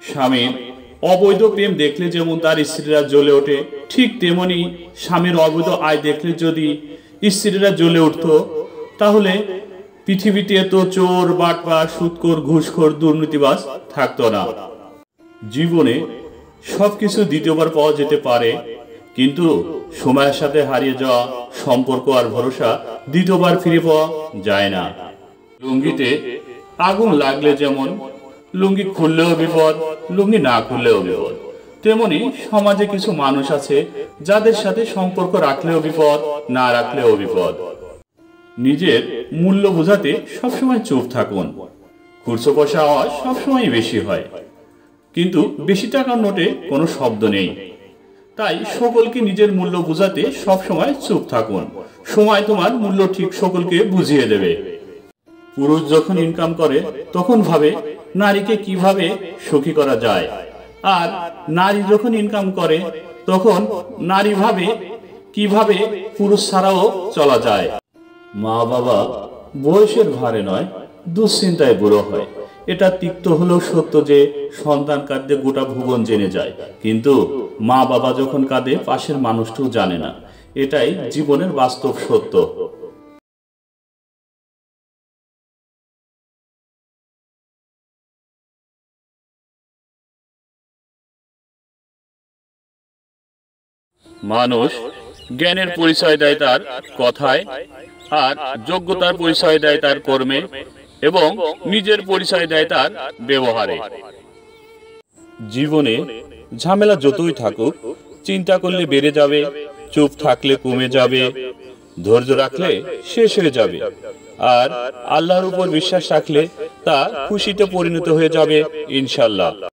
স্বামীর অবৈধ প্রেম দেখলে যেমন তার স্ত্রীরা জ্বলে ওঠে, ঠিক তেমনি স্বামীর অবৈধ আয় দেখলে যদি স্ত্রীরা জ্বলে উঠত, তাহলে পৃথিবীতে তো চোর, বাটপার, সুদখোর, ঘুষখোর, দুর্নীতিবাজ থাকতো না। জীবনে সবকিছু দ্বিতীয়বার পাওয়া যেতে পারে, কিন্তু সময়ের সাথে হারিয়ে যাওয়া সম্পর্ক আর ভরসা দ্বিতীয়বার ফিরে পাওয়া যায় না। লুঙ্গিতে আগুন লাগলে যেমন লুঙ্গি খুললেও বিপদ, লুঙ্গি না খুললেও বিপদ, তেমনি সমাজে কিছু মানুষ আছে যাদের সাথে সম্পর্ক রাখলেও বিপদ, না রাখলেও বিপদ। নিজের মূল্য বোঝাতে সবসময় চুপ থাকুন। খুচরো পয়সা আওয়াজ সবসময় বেশি হয়, কিন্তু বেশি টাকার নোটে কোনো শব্দ নেই। তাই সকলকে নিজের মূল্য বোঝাতে সবসময় চুপ থাকুন। সময় তোমার মূল্য ঠিক সকলকে বুঝিয়ে দেবে। পুরুষ যখন ইনকাম করে তখন ভাবে নারীকে কিভাবে সুখী করা যায়, আর নারী যখন ইনকাম করে তখন নারী ভাবে কিভাবে পুরুষ ছাড়াও চলা যায়। মা বাবা বয়সের ভারে নয়, দুশ্চিন্তায় বুড়ো হয়। এটা তিক্ত হলেও সত্য যে সন্তান কাঁদলে গোটা ভুবন জেনে যায়, কিন্তু মা বাবা যখন কাঁদে পাশের মানুষটাও জানে না। এটাই জীবনের বাস্তব সত্য। মানুষ জ্ঞানের পরিচয় দেয় তার কথায়, আর যোগ্যতার পরিচয় দেয় তার কর্মে, এবং নিজের পরিচয় দেয় তার ব্যবহারে। জীবনে ঝামেলা যতই থাকুক, চিন্তা করলে বেড়ে যাবে, চুপ থাকলে কমে যাবে, ধৈর্য রাখলে শেষ হয়ে যাবে, আর আল্লাহর উপর বিশ্বাস রাখলে তা খুশিতে পরিণত হয়ে যাবে ইনশাআল্লাহ।